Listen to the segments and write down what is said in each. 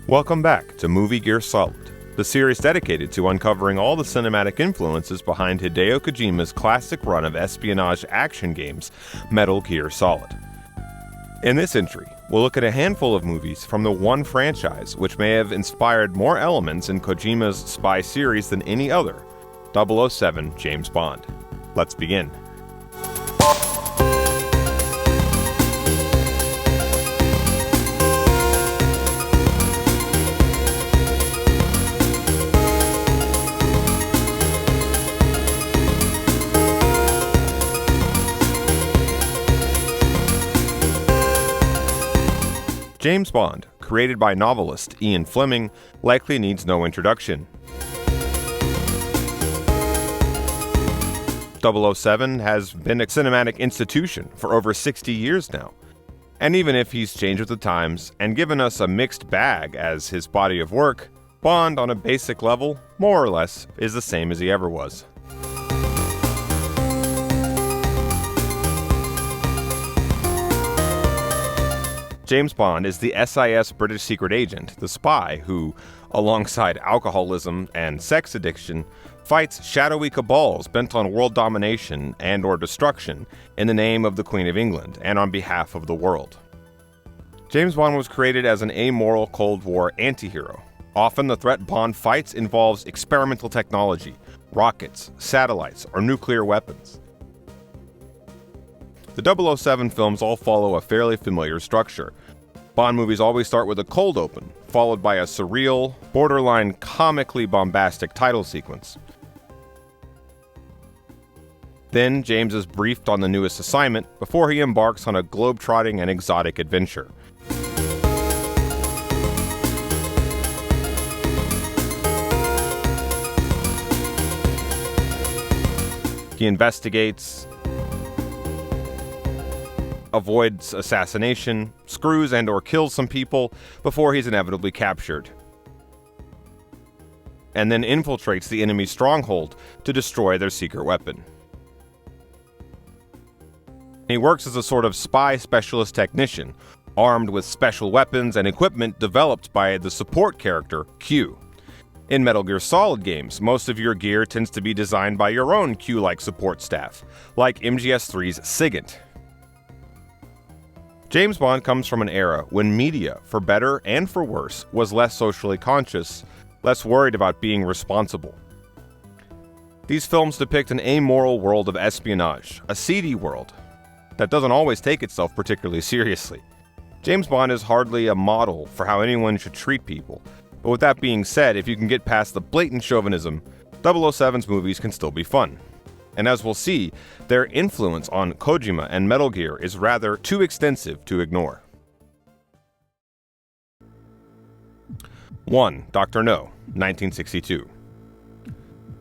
Welcome back to Movie Gear Solid, the series dedicated to uncovering all the cinematic influences behind Hideo Kojima's classic run of espionage action games, Metal Gear Solid. In this entry, we'll look at a handful of movies from the one franchise which may have inspired more elements in Kojima's spy series than any other, 007 James Bond. Let's begin. James Bond, created by novelist Ian Fleming, likely needs no introduction. 007 has been a cinematic institution for over 60 years now. And even if he's changed with the times and given us a mixed bag as his body of work, Bond on a basic level, more or less, is the same as he ever was. James Bond is the SIS British secret agent, the spy who, alongside alcoholism and sex addiction, fights shadowy cabals bent on world domination and/or destruction in the name of the Queen of England and on behalf of the world. James Bond was created as an amoral Cold War anti-hero. Often the threat Bond fights involves experimental technology, rockets, satellites, or nuclear weapons. The 007 films all follow a fairly familiar structure. Bond movies always start with a cold open, followed by a surreal, borderline comically bombastic title sequence. Then James is briefed on the newest assignment before he embarks on a globe-trotting and exotic adventure. He investigates, avoids assassination, screws and/or kills some people before he's inevitably captured, and then infiltrates the enemy's stronghold to destroy their secret weapon. He works as a sort of spy specialist technician, armed with special weapons and equipment developed by the support character, Q. In Metal Gear Solid games, most of your gear tends to be designed by your own Q-like support staff, like MGS3's SIGINT. James Bond comes from an era when media, for better and for worse, was less socially conscious, less worried about being responsible. These films depict an amoral world of espionage, a seedy world that doesn't always take itself particularly seriously. James Bond is hardly a model for how anyone should treat people, but with that being said, if you can get past the blatant chauvinism, 007's movies can still be fun. And as we'll see, their influence on Kojima and Metal Gear is rather too extensive to ignore. 1. Dr. No, 1962.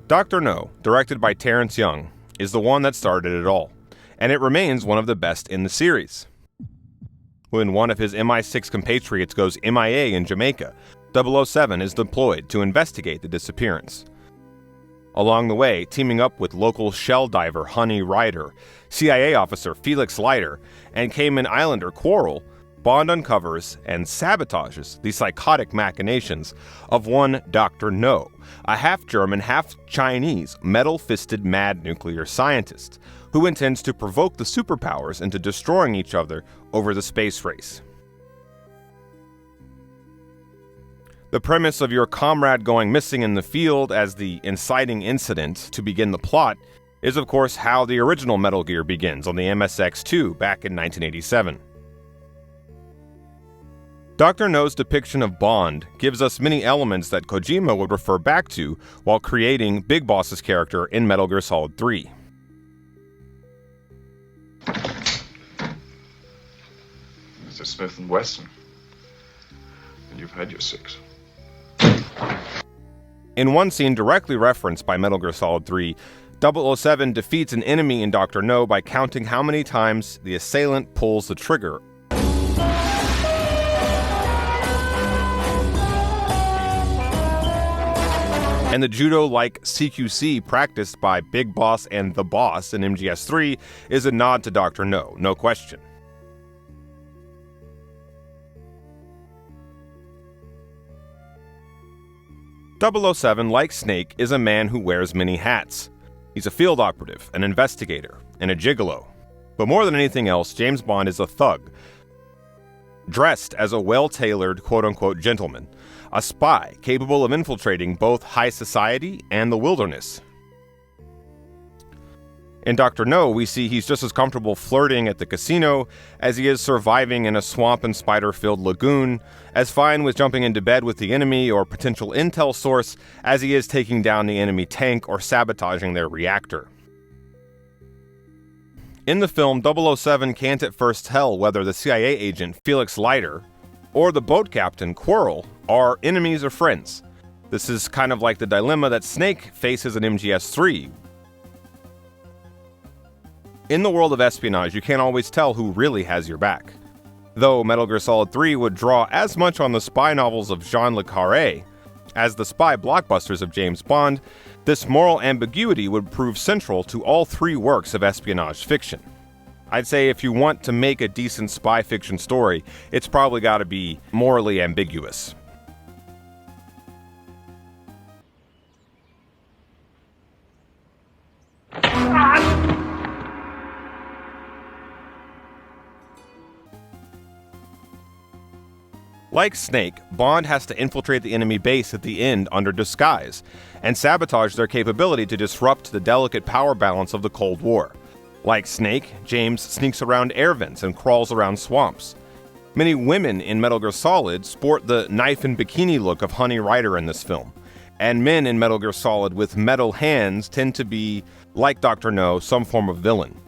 Dr. No, directed by Terrence Young, is the one that started it all, and it remains one of the best in the series. When one of his MI6 compatriots goes MIA in Jamaica, 007 is deployed to investigate the disappearance. Along the way, teaming up with local shell diver Honey Ryder, CIA officer Felix Leiter, and Cayman Islander Quarrel, Bond uncovers and sabotages the psychotic machinations of one Dr. No, a half-German, half-Chinese, metal-fisted mad nuclear scientist, who intends to provoke the superpowers into destroying each other over the space race. The premise of your comrade going missing in the field as the inciting incident to begin the plot is of course how the original Metal Gear begins on the MSX2 back in 1987. Dr. No's depiction of Bond gives us many elements that Kojima would refer back to while creating Big Boss's character in Metal Gear Solid 3. Mr. Smith & Wesson, and you've had your 6. In one scene directly referenced by Metal Gear Solid 3, 007 defeats an enemy in Dr. No by counting how many times the assailant pulls the trigger. And the judo-like CQC practiced by Big Boss and the Boss in MGS3 is a nod to Dr. No, no question. 007, like Snake, is a man who wears many hats. He's a field operative, an investigator, and a gigolo. But more than anything else, James Bond is a thug, dressed as a well-tailored quote-unquote gentleman, a spy capable of infiltrating both high society and the wilderness. In Dr. No, we see he's just as comfortable flirting at the casino as he is surviving in a swamp and spider-filled lagoon, as fine with jumping into bed with the enemy or potential intel source as he is taking down the enemy tank or sabotaging their reactor. In the film, 007 can't at first tell whether the CIA agent Felix Leiter or the boat captain Quirrell are enemies or friends. This is kind of like the dilemma that Snake faces in MGS3. In the world of espionage, you can't always tell who really has your back. Though Metal Gear Solid 3 would draw as much on the spy novels of Jean le Carré as the spy blockbusters of James Bond, this moral ambiguity would prove central to all three works of espionage fiction. I'd say if you want to make a decent spy fiction story, it's probably got to be morally ambiguous. Like Snake, Bond has to infiltrate the enemy base at the end under disguise, and sabotage their capability to disrupt the delicate power balance of the Cold War. Like Snake, James sneaks around air vents and crawls around swamps. Many women in Metal Gear Solid sport the knife and bikini look of Honey Rider in this film, and men in Metal Gear Solid with metal hands tend to be, like Dr. No, some form of villain.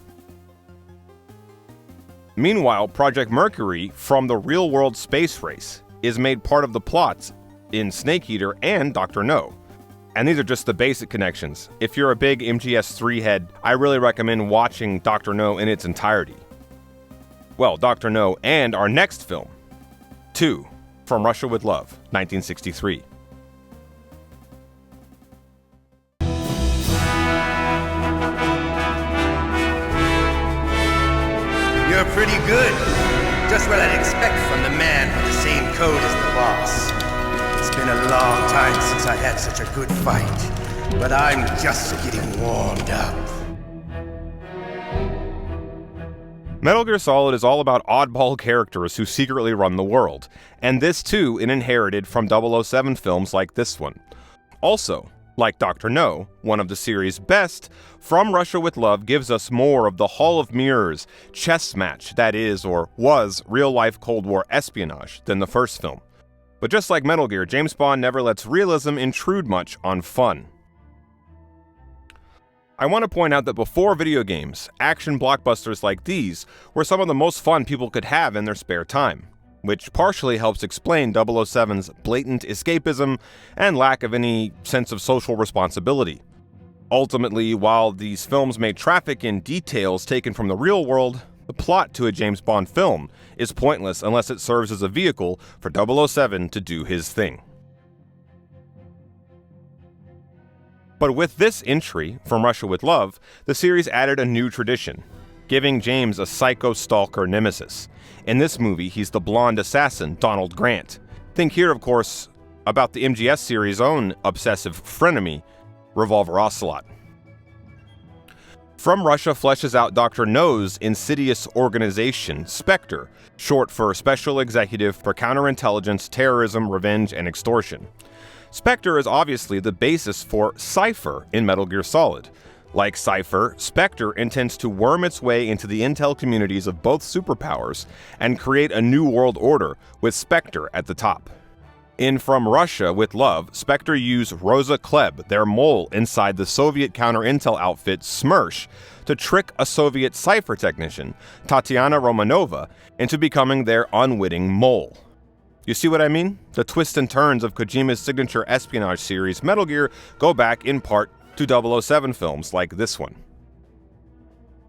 Meanwhile, Project Mercury from the real-world space race is made part of the plots in Snake Eater and Dr. No. And these are just the basic connections. If you're a big MGS3 head, I really recommend watching Dr. No in its entirety. Well, Dr. No and our next film, 2, From Russia with Love, 1963. You're pretty good. Just what I'd expect from the man with the same code as the boss. It's been a long time since I had such a good fight, but I'm just getting warmed up. Metal Gear Solid is all about oddball characters who secretly run the world, and this too is inherited from 007 films like this one. Also, like Dr. No, one of the series' best, From Russia with Love gives us more of the Hall of Mirrors chess match that is or was real-life Cold War espionage than the first film. But just like Metal Gear, James Bond never lets realism intrude much on fun. I want to point out that before video games, action blockbusters like these were some of the most fun people could have in their spare time, which partially helps explain 007's blatant escapism and lack of any sense of social responsibility. Ultimately, while these films may traffic in details taken from the real world, the plot to a James Bond film is pointless unless it serves as a vehicle for 007 to do his thing. But with this entry, From Russia with Love, the series added a new tradition, giving James a psycho-stalker nemesis. In this movie, he's the blonde assassin, Donald Grant. Think here, of course, about the MGS series' own obsessive frenemy, Revolver Ocelot. From Russia fleshes out Dr. No's insidious organization, Spectre, short for Special Executive for Counterintelligence, Terrorism, Revenge, and Extortion. Spectre is obviously the basis for Cypher in Metal Gear Solid. Like Cypher, Spectre intends to worm its way into the intel communities of both superpowers and create a new world order with Spectre at the top. In From Russia with Love, Spectre used Rosa Klebb, their mole inside the Soviet counter-intel outfit Smersh, to trick a Soviet Cypher technician, Tatiana Romanova, into becoming their unwitting mole. You see what I mean? The twists and turns of Kojima's signature espionage series Metal Gear go back in part to 007 films like this one.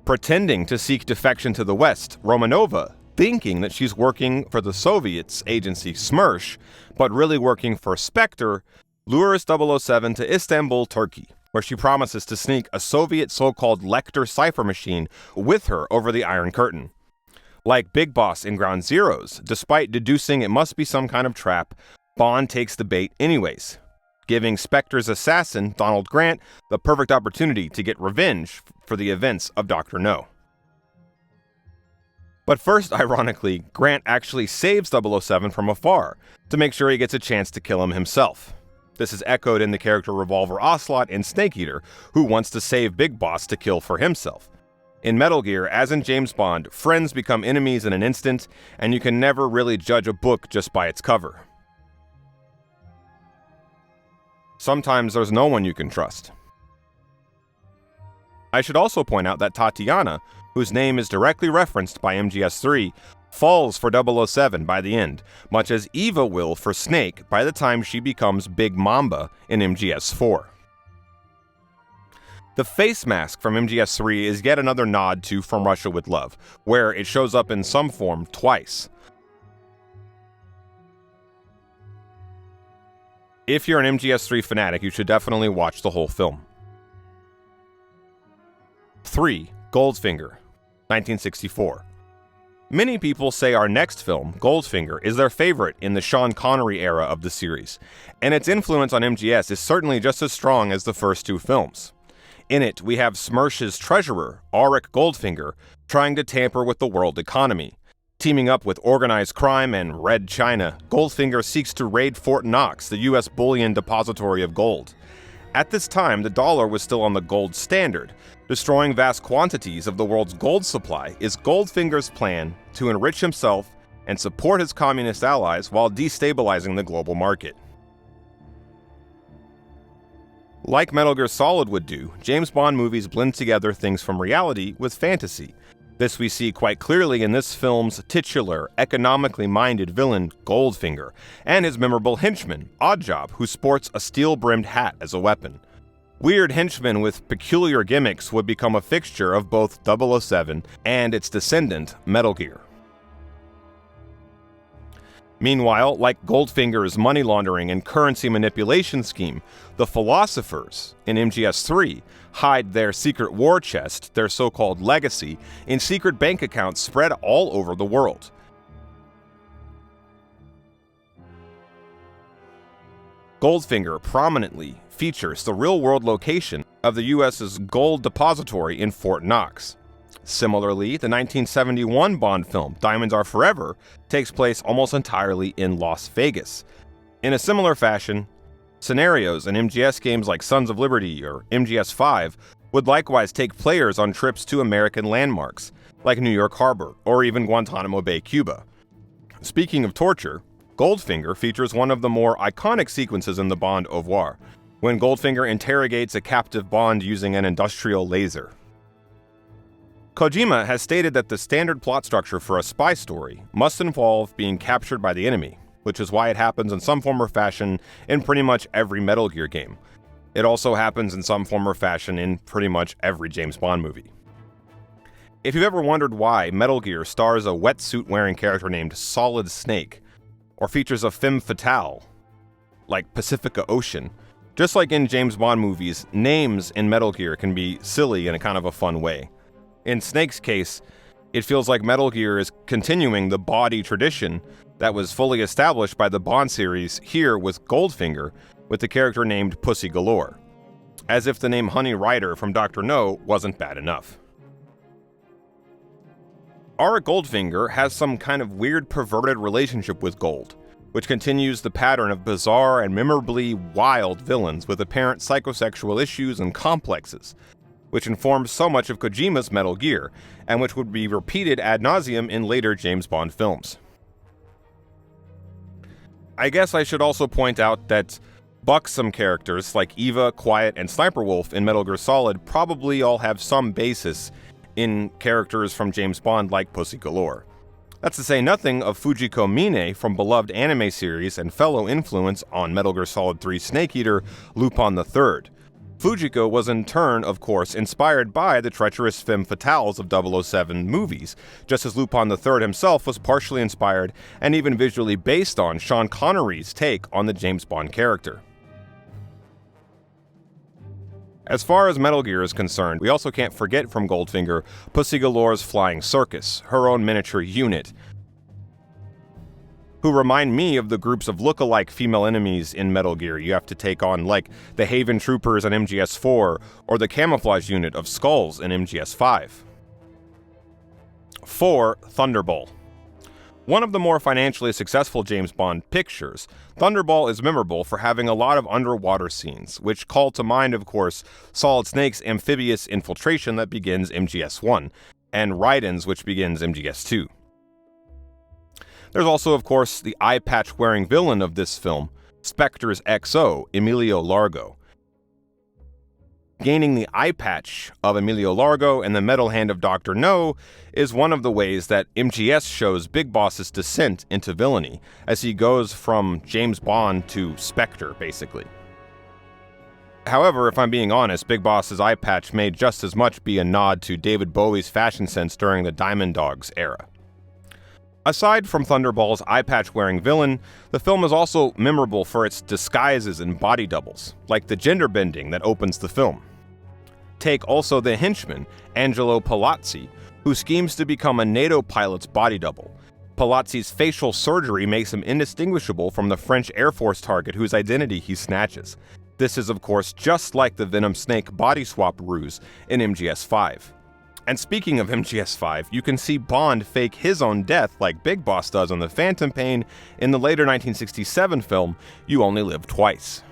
Pretending to seek defection to the West, Romanova, thinking that she's working for the Soviets' agency Smersh, but really working for Spectre, lures 007 to Istanbul, Turkey, where she promises to sneak a Soviet so-called Lecter cipher machine with her over the Iron Curtain. Like Big Boss in Ground Zeroes, despite deducing it must be some kind of trap, Bond takes the bait anyways, giving Spectre's assassin, Donald Grant, the perfect opportunity to get revenge for the events of Dr. No. But first, ironically, Grant actually saves 007 from afar to make sure he gets a chance to kill him himself. This is echoed in the character Revolver Ocelot in Snake Eater, who wants to save Big Boss to kill for himself. In Metal Gear, as in James Bond, friends become enemies in an instant, and you can never really judge a book just by its cover. Sometimes there's no one you can trust. I should also point out that Tatiana, whose name is directly referenced by MGS3, falls for 007 by the end, much as Eva will for Snake by the time she becomes Big Mamba in MGS4. The face mask from MGS3 is yet another nod to From Russia with Love, where it shows up in some form twice. If you're an MGS3 fanatic, you should definitely watch the whole film. 3. Goldfinger, 1964. Many people say our next film, Goldfinger, is their favorite in the Sean Connery era of the series, and its influence on MGS is certainly just as strong as the first two films. In it, we have Smersh's treasurer, Auric Goldfinger, trying to tamper with the world economy. Teaming up with organized crime and Red China, Goldfinger seeks to raid Fort Knox, the U.S. bullion depository of gold. At this time, the dollar was still on the gold standard. Destroying vast quantities of the world's gold supply is Goldfinger's plan to enrich himself and support his communist allies while destabilizing the global market. Like Metal Gear Solid would do, James Bond movies blend together things from reality with fantasy. This we see quite clearly in this film's titular, economically minded villain, Goldfinger, and his memorable henchman, Oddjob, who sports a steel-brimmed hat as a weapon. Weird henchmen with peculiar gimmicks would become a fixture of both 007 and its descendant, Metal Gear. Meanwhile, like Goldfinger's money laundering and currency manipulation scheme, the Philosophers in MGS3 hide their secret war chest, their so-called legacy, in secret bank accounts spread all over the world. Goldfinger prominently features the real-world location of the U.S.'s gold depository in Fort Knox. Similarly, the 1971 Bond film, Diamonds Are Forever, takes place almost entirely in Las Vegas. In a similar fashion, scenarios in MGS games like Sons of Liberty or MGS5 would likewise take players on trips to American landmarks, like New York Harbor or even Guantanamo Bay, Cuba. Speaking of torture, Goldfinger features one of the more iconic sequences in the Bond au revoir, when Goldfinger interrogates a captive Bond using an industrial laser. Kojima has stated that the standard plot structure for a spy story must involve being captured by the enemy, which is why it happens in some form or fashion in pretty much every Metal Gear game. It also happens in some form or fashion in pretty much every James Bond movie. If you've ever wondered why Metal Gear stars a wetsuit-wearing character named Solid Snake, or features a femme fatale, like Pacifica Ocean, just like in James Bond movies, names in Metal Gear can be silly in a kind of a fun way. In Snake's case, it feels like Metal Gear is continuing the bawdy tradition that was fully established by the Bond series here with Goldfinger, with the character named Pussy Galore. As if the name Honey Rider from Dr. No wasn't bad enough. Auric Goldfinger has some kind of weird perverted relationship with gold, which continues the pattern of bizarre and memorably wild villains with apparent psychosexual issues and complexes, which informs so much of Kojima's Metal Gear, and which would be repeated ad nauseum in later James Bond films. I guess I should also point out that buxom characters like Eva, Quiet, and Sniper Wolf in Metal Gear Solid probably all have some basis in characters from James Bond like Pussy Galore. That's to say nothing of Fujiko Mine from beloved anime series and fellow influence on Metal Gear Solid 3 Snake Eater, Lupin III. Fujiko was in turn, of course, inspired by the treacherous femme fatales of 007 movies, just as Lupin III himself was partially inspired and even visually based on Sean Connery's take on the James Bond character. As far as Metal Gear is concerned, we also can't forget from Goldfinger Pussy Galore's Flying Circus, her own miniature unit. who remind me of the groups of look-alike female enemies in Metal Gear you have to take on, like the Haven Troopers in MGS4 or the Camouflage Unit of Skulls in MGS5. 4. Thunderball. One of the more financially successful James Bond pictures, Thunderball is memorable for having a lot of underwater scenes, which call to mind, of course, Solid Snake's amphibious infiltration that begins MGS1, and Raiden's, which begins MGS2. There's also, of course, the eye patch-wearing villain of this film, Spectre's XO, Emilio Largo. Gaining the eye patch of Emilio Largo and the metal hand of Dr. No is one of the ways that MGS shows Big Boss's descent into villainy, as he goes from James Bond to Spectre, basically. However, if I'm being honest, Big Boss's eye patch may just as much be a nod to David Bowie's fashion sense during the Diamond Dogs era. Aside from Thunderball's eye patch-wearing villain, the film is also memorable for its disguises and body doubles, like the gender bending that opens the film. Take also the henchman, Angelo Palazzi, who schemes to become a NATO pilot's body double. Palazzi's facial surgery makes him indistinguishable from the French Air Force target whose identity he snatches. This is, of course, just like the Venom Snake body swap ruse in MGS5. And speaking of MGS5, you can see Bond fake his own death like Big Boss does on the Phantom Pain in the later 1967 film You Only Live Twice.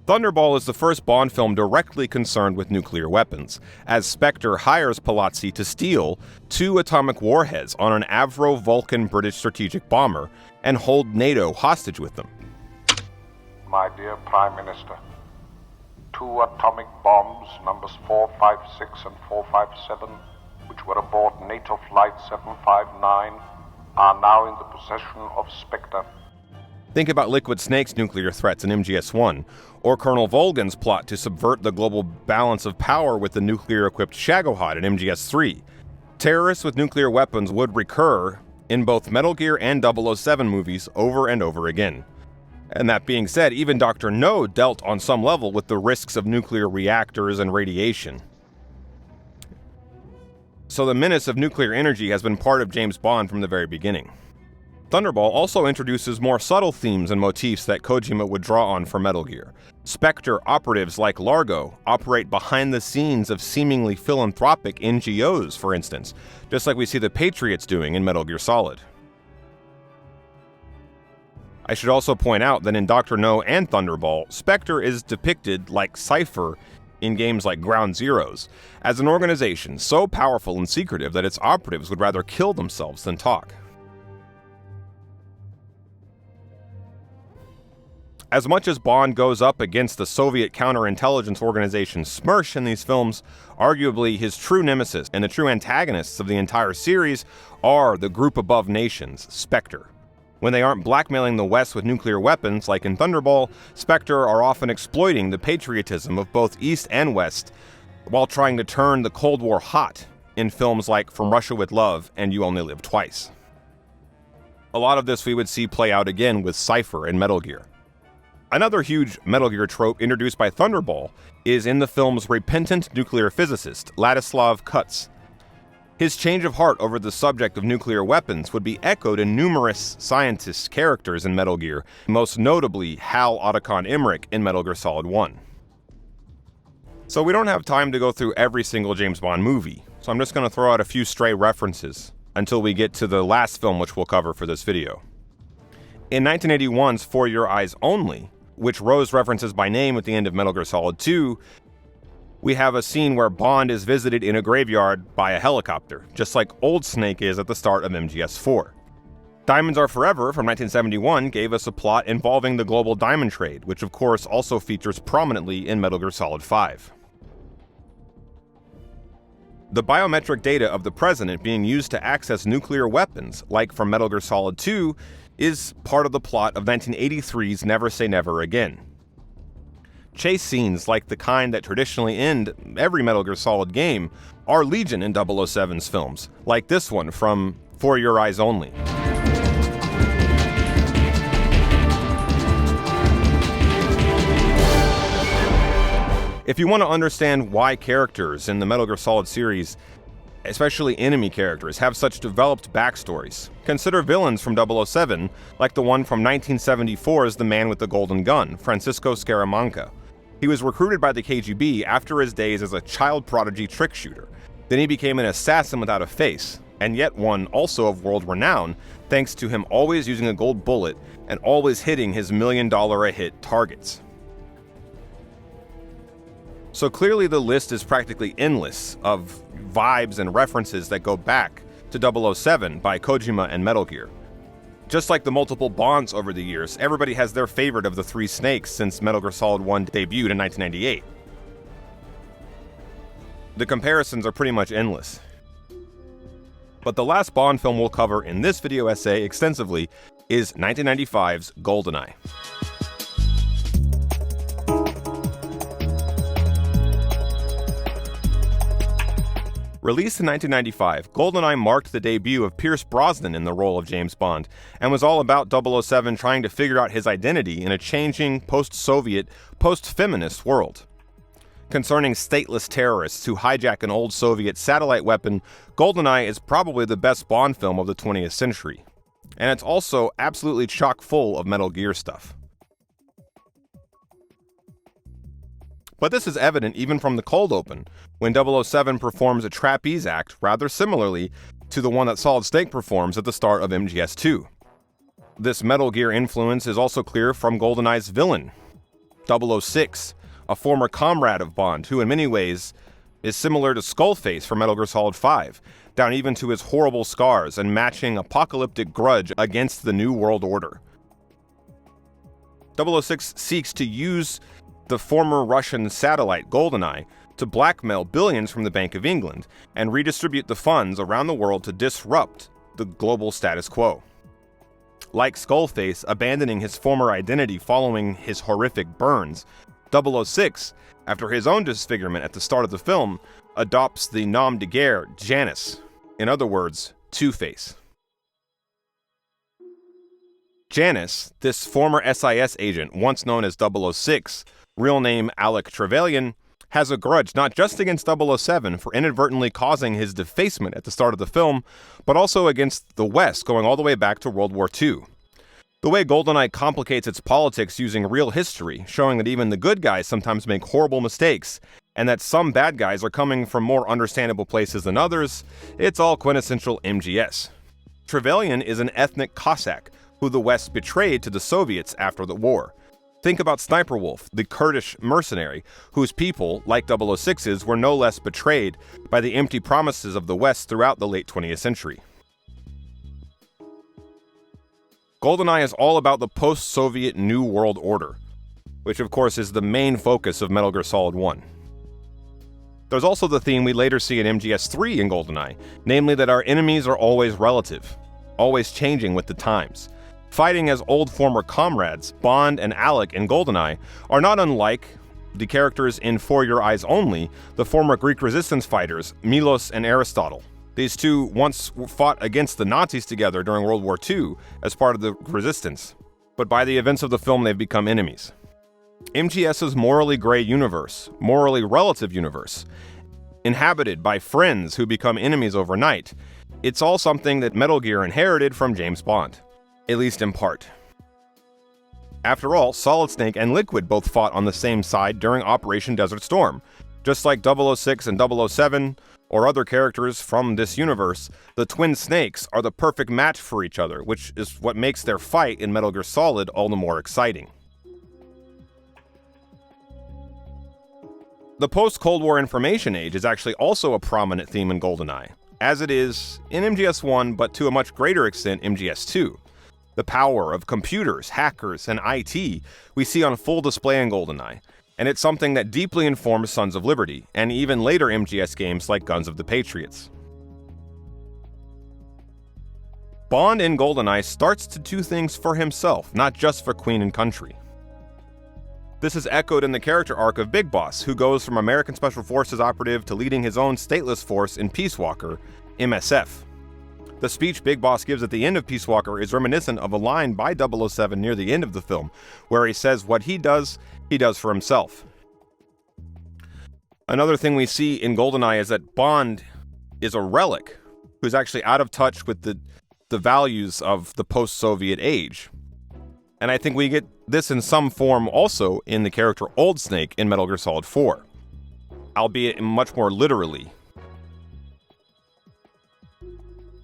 Thunderball is the first Bond film directly concerned with nuclear weapons, as Spectre hires Palazzi to steal 2 atomic warheads on an Avro-Vulcan British strategic bomber and hold NATO hostage with them. My dear Prime Minister, 2 atomic bombs, numbers 456 and 457, which were aboard NATO Flight 759, are now in the possession of Spectre. Think about Liquid Snake's nuclear threats in MGS1, or Colonel Volgan's plot to subvert the global balance of power with the nuclear-equipped Shagohod in MGS3. Terrorists with nuclear weapons would recur in both Metal Gear and 007 movies over and over again. And that being said, even Dr. No dealt on some level with the risks of nuclear reactors and radiation. So the menace of nuclear energy has been part of James Bond from the very beginning. Thunderball also introduces more subtle themes and motifs that Kojima would draw on for Metal Gear. Spectre operatives like Largo operate behind the scenes of seemingly philanthropic NGOs, for instance, just like we see the Patriots doing in Metal Gear Solid. I should also point out that in Dr. No and Thunderball, Spectre is depicted like Cypher in games like Ground Zeroes, as an organization so powerful and secretive that its operatives would rather kill themselves than talk. As much as Bond goes up against the Soviet counterintelligence organization SMERSH in these films, arguably his true nemesis and the true antagonists of the entire series are the group above nations, Spectre. When they aren't blackmailing the West with nuclear weapons, like in Thunderball, Spectre are often exploiting the patriotism of both East and West while trying to turn the Cold War hot in films like From Russia with Love and You Only Live Twice. A lot of this we would see play out again with Cypher in Metal Gear. Another huge Metal Gear trope introduced by Thunderball is in the film's repentant nuclear physicist, Ladislav Kutz. His change of heart over the subject of nuclear weapons would be echoed in numerous scientist characters in Metal Gear, most notably Hal Otacon Emmerich in Metal Gear Solid 1. So we don't have time to go through every single James Bond movie, so I'm just going to throw out a few stray references until we get to the last film which we'll cover for this video. In 1981's For Your Eyes Only, which Rose references by name at the end of Metal Gear Solid 2, we have a scene where Bond is visited in a graveyard by a helicopter, just like Old Snake is at the start of MGS4. Diamonds Are Forever from 1971 gave us a plot involving the global diamond trade, which of course also features prominently in Metal Gear Solid 5. The biometric data of the President being used to access nuclear weapons, like from Metal Gear Solid 2, is part of the plot of 1983's Never Say Never Again. Chase scenes like the kind that traditionally end every Metal Gear Solid game are legion in 007's films, like this one from For Your Eyes Only. If you want to understand why characters in the Metal Gear Solid series especially enemy characters, have such developed backstories. Consider villains from 007, like the one from 1974's The Man with the Golden Gun, Francisco Scaramanga. He was recruited by the KGB after his days as a child prodigy trick shooter. Then he became an assassin without a face, and yet one also of world renown, thanks to him always using a gold bullet and always hitting his $1 million a hit targets. So clearly the list is practically endless of vibes and references that go back to 007 by Kojima and Metal Gear. Just like the multiple Bonds over the years, everybody has their favorite of the three Snakes since Metal Gear Solid 1 debuted in 1998. The comparisons are pretty much endless. But the last Bond film we'll cover in this video essay extensively is 1995's GoldenEye. Released in 1995, GoldenEye marked the debut of Pierce Brosnan in the role of James Bond, and was all about 007 trying to figure out his identity in a changing, post-Soviet, post-feminist world. Concerning stateless terrorists who hijack an old Soviet satellite weapon, GoldenEye is probably the best Bond film of the 20th century. And it's also absolutely chock full of Metal Gear stuff. But this is evident even from the cold open, when 007 performs a trapeze act rather similarly to the one that Solid Snake performs at the start of MGS2. This Metal Gear influence is also clear from GoldenEye's villain, 006, a former comrade of Bond who in many ways is similar to Skullface from Metal Gear Solid 5, down even to his horrible scars and matching apocalyptic grudge against the New World Order. 006 seeks to use the former Russian satellite GoldenEye to blackmail billions from the Bank of England and redistribute the funds around the world to disrupt the global status quo. Like Skullface abandoning his former identity following his horrific burns, 006, after his own disfigurement at the start of the film, adopts the nom de guerre Janus, in other words, Two-Face. Janus, this former SIS agent once known as 006, real name Alec Trevelyan, has a grudge not just against 007 for inadvertently causing his defacement at the start of the film, but also against the West going all the way back to World War II. The way GoldenEye complicates its politics using real history, showing that even the good guys sometimes make horrible mistakes, and that some bad guys are coming from more understandable places than others, it's all quintessential MGS. Trevelyan is an ethnic Cossack who the West betrayed to the Soviets after the war. Think about Sniper Wolf, the Kurdish mercenary, whose people, like 006's, were no less betrayed by the empty promises of the West throughout the late 20th century. GoldenEye is all about the post-Soviet New World Order, which of course is the main focus of Metal Gear Solid 1. There's also the theme we later see in MGS3 in GoldenEye, namely that our enemies are always relative, always changing with the times. Fighting as old former comrades, Bond and Alec in GoldenEye are not unlike the characters in For Your Eyes Only, the former Greek resistance fighters, Milos and Aristotle. These two once fought against the Nazis together during World War II as part of the resistance, but by the events of the film they've become enemies. MGS's morally gray universe, morally relative universe, inhabited by friends who become enemies overnight, it's all something that Metal Gear inherited from James Bond. At least in part. After all, Solid Snake and Liquid both fought on the same side during Operation Desert Storm. Just like 006 and 007, or other characters from this universe, the twin snakes are the perfect match for each other, which is what makes their fight in Metal Gear Solid all the more exciting. The post-Cold War information age is actually also a prominent theme in GoldenEye, as it is in MGS1, but to a much greater extent MGS2. The power of computers, hackers, and IT we see on full display in GoldenEye, and it's something that deeply informs Sons of Liberty, and even later MGS games like Guns of the Patriots. Bond in GoldenEye starts to do things for himself, not just for Queen and Country. This is echoed in the character arc of Big Boss, who goes from American Special Forces operative to leading his own stateless force in Peace Walker, MSF. The speech Big Boss gives at the end of Peace Walker is reminiscent of a line by 007 near the end of the film, where he says what he does for himself. Another thing we see in GoldenEye is that Bond is a relic who's actually out of touch with the values of the post-Soviet age. And I think we get this in some form also in the character Old Snake in Metal Gear Solid 4, albeit much more literally.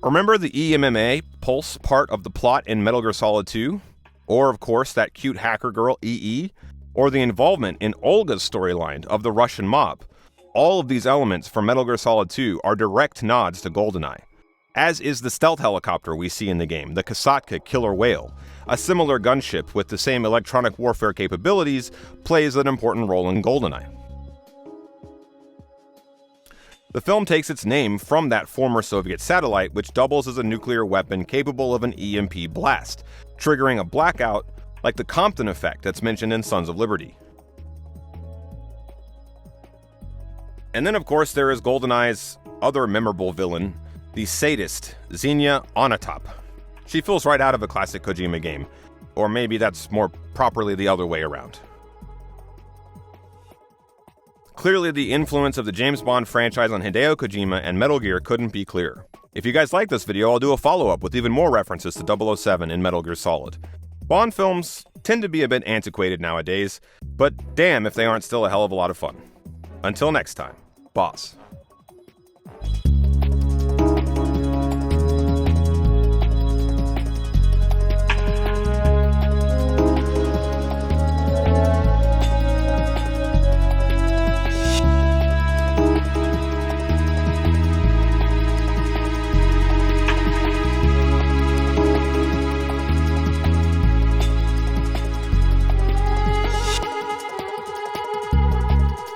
Remember the EMMA Pulse part of the plot in Metal Gear Solid 2? Or, of course, that cute hacker girl EE? Or the involvement in Olga's storyline of the Russian mob? All of these elements from Metal Gear Solid 2 are direct nods to GoldenEye, as is the stealth helicopter we see in the game, the Kasatka Killer Whale. A similar gunship with the same electronic warfare capabilities plays an important role in GoldenEye. The film takes its name from that former Soviet satellite, which doubles as a nuclear weapon capable of an EMP blast, triggering a blackout like the Compton effect that's mentioned in Sons of Liberty. And then, of course, there is GoldenEye's other memorable villain, the sadist, Xenia Onatop. She feels right out of a classic Kojima game, or maybe that's more properly the other way around. Clearly, the influence of the James Bond franchise on Hideo Kojima and Metal Gear couldn't be clearer. If you guys like this video, I'll do a follow-up with even more references to 007 in Metal Gear Solid. Bond films tend to be a bit antiquated nowadays, but damn if they aren't still a hell of a lot of fun. Until next time, boss.